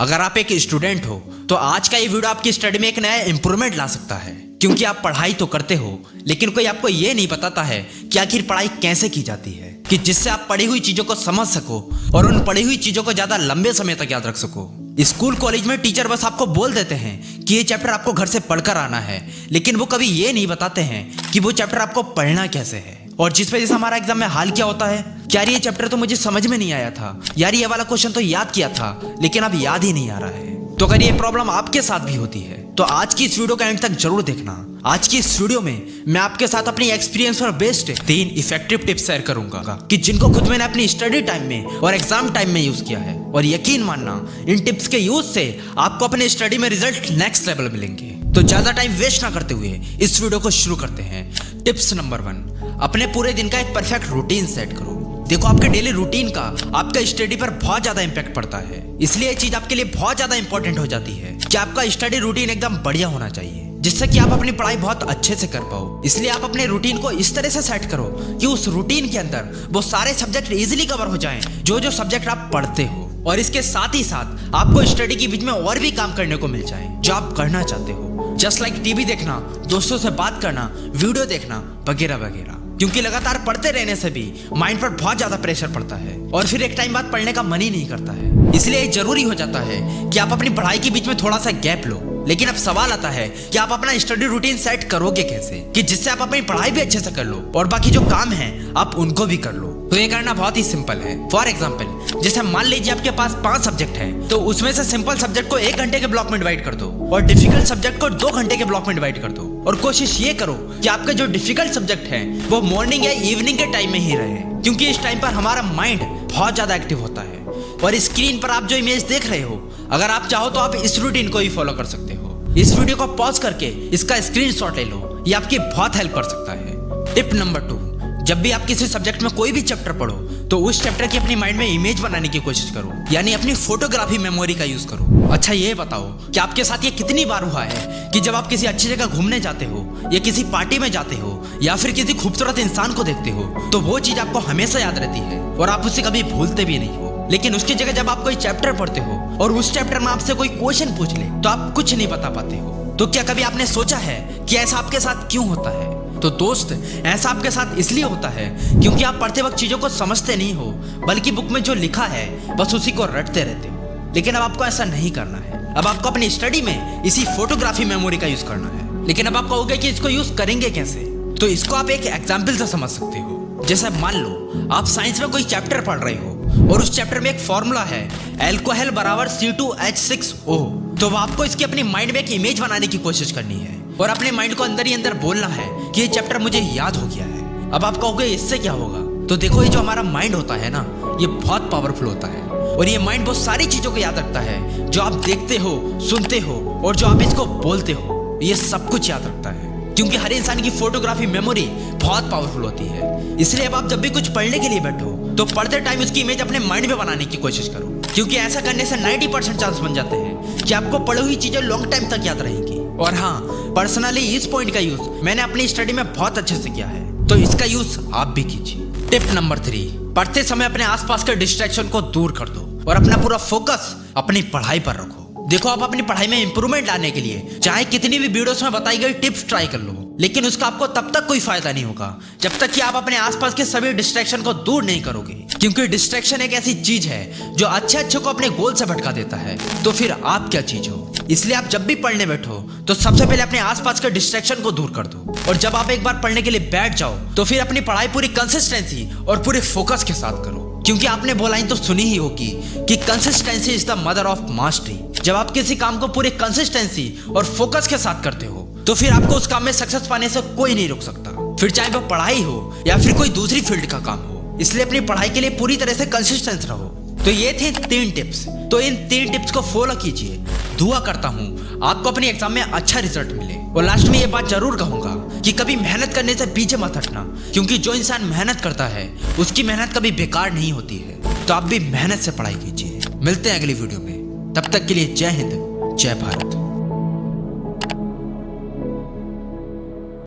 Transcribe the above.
अगर आप एक स्टूडेंट हो तो आज का ये वीडियो आपकी स्टडी में एक नया इंप्रूवमेंट ला सकता है, क्योंकि आप पढ़ाई तो करते हो लेकिन कोई आपको ये नहीं बताता है कि आखिर पढ़ाई कैसे की जाती है, कि जिससे आप पढ़ी हुई चीजों को समझ सको और उन पढ़ी हुई चीजों को ज्यादा लंबे समय तक याद रख सको। स्कूल कॉलेज में टीचर बस आपको बोल देते हैं कि ये चैप्टर आपको घर से पढ़कर आना है, लेकिन वो कभी ये नहीं बताते हैं कि वो चैप्टर आपको पढ़ना कैसे है। और जिस वजह से हमारा एग्जाम में हाल क्या होता है, यार ये चैप्टर तो मुझे समझ में नहीं आया था, यार ये वाला क्वेश्चन तो याद किया था लेकिन अब याद ही नहीं आ रहा है। तो अगर ये प्रॉब्लम आपके साथ भी होती है तो आज की इस वीडियो का एंड तक जरूर देखना। आज की इस वीडियो में मैं आपके साथ अपनी एक्सपीरियंस पर बेस्ड 3 इफेक्टिव टिप्स शेयर करूंगा कि जिनको खुद मैंने अपनी स्टडी टाइम में और एग्जाम टाइम में यूज किया है, और यकीन मानना इन टिप्स के यूज से आपको अपने स्टडी में रिजल्ट नेक्स्ट लेवल मिलेंगे। तो ज्यादा टाइम वेस्ट ना करते हुए इस वीडियो को शुरू करते हैं। टिप्स नंबर 1, अपने पूरे दिन का एक परफेक्ट रूटीन सेट करो। देखो, आपके डेली रूटीन का आपका स्टडी पर बहुत ज्यादा इंपैक्ट पड़ता है, इसलिए ये चीज आपके लिए बहुत ज्यादा इंपॉर्टेंट हो जाती है कि आपका स्टडी रूटीन एकदम बढ़िया होना चाहिए, जिससे कि आप अपनी पढ़ाई बहुत अच्छे से कर पाओ। इसलिए आप अपने रूटीन को इस तरह से सेट करो कि उस रूटीन के अंदर वो सारे सब्जेक्ट इजीली कवर हो जाएं जो सब्जेक्ट आप पढ़ते हो, और इसके साथ ही साथ आपको स्टडी के बीच में और भी काम करने को मिल जाए जो आप करना चाहते हो, जस्ट लाइक टीवी देखना, दोस्तों से बात करना, वीडियो देखना वगैरह वगैरह। क्योंकि लगातार पढ़ते रहने से भी माइंड पर बहुत ज्यादा प्रेशर पड़ता है और फिर एक टाइम बाद पढ़ने का मन ही नहीं करता है। इसलिए जरूरी हो जाता है कि आप अपनी पढ़ाई के बीच में थोड़ा सा गैप लो। लेकिन अब सवाल आता है कि आप अपना स्टडी रूटीन सेट करोगे कैसे, कि जिससे आप अपनी पढ़ाई भी अच्छे से कर लो और बाकी जो काम है आप उनको भी कर लो। तो ये करना बहुत ही सिंपल है। फॉर एग्जाम्पल, जैसे मान लीजिए आपके पास 5 सब्जेक्ट है, तो उसमें से सिंपल सब्जेक्ट को 1 घंटे के ब्लॉक में डिवाइड कर दो और डिफिकल्ट सब्जेक्ट को 2 घंटे के ब्लॉक में डिवाइड कर दो। और कोशिश ये करो कि आपके जो डिफिकल्ट सब्जेक्ट है वो मॉर्निंग या इवनिंग के टाइम में ही रहे, क्योंकि इस टाइम पर हमारा माइंड बहुत ज्यादा एक्टिव होता है। और स्क्रीन पर आप जो इमेज देख रहे हो, अगर आप चाहो तो आप इस रूटीन को ही फॉलो कर सकते हो। इस वीडियो को पॉज करके इसका स्क्रीनशॉट ले लो, ये आपकी बहुत हेल्प कर सकता है। टिप नंबर 2, जब भी आप किसी सब्जेक्ट में कोई भी चैप्टर पढ़ो तो उस चैप्टर की अपनी माइंड में इमेज बनाने की कोशिश करो, यानी अपनी फोटोग्राफी मेमोरी का यूज करो। अच्छा ये बताओ कि आपके साथ ये कितनी बार हुआ है कि जब आप किसी अच्छी जगह घूमने जाते हो या किसी पार्टी में जाते हो या फिर किसी खूबसूरत इंसान को देखते हो तो वो चीज आपको हमेशा याद रहती है और आप उसे कभी भूलते भी नहीं हो। लेकिन उसकी जगह जब आप कोई चैप्टर पढ़ते हो और उस चैप्टर में आपसे कोई क्वेश्चन पूछ ले तो आप कुछ नहीं बता पाते हो। तो क्या कभी आपने सोचा है कि ऐसा आपके साथ क्यों होता है? तो दोस्त, ऐसा आपके साथ इसलिए होता है क्योंकि आप पढ़ते वक्त चीजों को समझते नहीं हो, बल्कि बुक में जो लिखा है बस उसी को रटते रहते हो। लेकिन अब आपको ऐसा नहीं करना है, अब आपको अपनी स्टडी में इसी फोटोग्राफी मेमोरी का यूज करना है। लेकिन अब आप कहोगे कि इसको यूज करेंगे कैसे, तो इसको आप एक एग्जाम्पल से समझ सकते हो। जैसे मान लो आप साइंस में कोई चैप्टर पढ़ रहे हो और उस चैप्टर में एक फॉर्मूला है अल्कोहल बराबर C2H6O, तो आपको इसकी अपनी माइंड में एक इमेज बनाने की कोशिश करनी है और अपने माइंड को अंदर ही अंदर बोलना है कि ये चैप्टर मुझे याद हो गया है। अब आप कहोगे इससे क्या होगा, तो देखो ये जो हमारा माइंड होता है ना, ये बहुत पावरफुल होता है और ये माइंड बहुत सारी चीजों को याद रखता है जो आप देखते हो, सुनते हो और जो आप इसको बोलते हो, ये सब कुछ याद रखता है। क्योंकि हर इंसान की फोटोग्राफी मेमोरी बहुत पावरफुल होती है। इसलिए अब आप जब भी कुछ पढ़ने के लिए बैठो तो पढ़ते टाइम उसकी इमेज अपने माइंड में बनाने की कोशिश करो, क्योंकि ऐसा करने से 90% चांस बन जाते हैं कि आपको पढ़ी हुई चीजें लॉन्ग टाइम तक याद रहेंगी। और हाँ, पर्सनली इस पॉइंट का यूज मैंने अपनी स्टडी में बहुत अच्छे से किया है, तो इसका यूज आप भी कीजिए। टिप नंबर 3, पढ़ते समय अपने आसपास के डिस्ट्रैक्शन को दूर कर दो और अपना पूरा फोकस अपनी पढ़ाई पर रखो। देखो, आप अपनी पढ़ाई में इंप्रूवमेंट लाने के लिए चाहे कितनी भी वीडियोस में बताई गई टिप्स ट्राई कर लो, लेकिन उसका आपको तब तक कोई फायदा नहीं होगा जब तक कि आप अपने आसपास के सभी डिस्ट्रैक्शन को दूर नहीं करोगे। क्योंकि डिस्ट्रैक्शन एक ऐसी चीज है जो अच्छे को अपने गोल से भटका देता है, तो फिर आप क्या चीज हो। इसलिए आप जब भी पढ़ने बैठो तो सबसे पहले अपने आसपास के डिस्ट्रैक्शन को दूर कर दो, और जब आप एक बार पढ़ने के लिए बैठ जाओ तो फिर अपनी पढ़ाई पूरी कंसिस्टेंसी और पूरे फोकस के साथ करो। क्योंकि आपने वो लाइन तो सुनी ही होगी कि consistency is the mother of mastery. जब आप किसी काम को पूरे कंसिस्टेंसी और फोकस के साथ करते हो तो फिर आपको उस काम में सक्सेस पाने से कोई नहीं रोक सकता, फिर चाहे वो पढ़ाई हो या फिर कोई दूसरी फील्ड का काम हो। इसलिए अपनी पढ़ाई के लिए पूरी तरह से कंसिस्टेंट रहो। तो ये थे 3 टिप्स, तो इन 3 टिप्स को फॉलो कीजिए। दुआ करता हूँ आपको अपने एग्जाम में अच्छा रिजल्ट मिले। और लास्ट में ये बात जरूर कहूंगा कि कभी मेहनत करने से पीछे मत हटना, क्योंकि जो इंसान मेहनत करता है उसकी मेहनत कभी बेकार नहीं होती है। तो आप भी मेहनत से पढ़ाई कीजिए। मिलते हैं अगली वीडियो में, तब तक के लिए जय हिंद, जय भारत।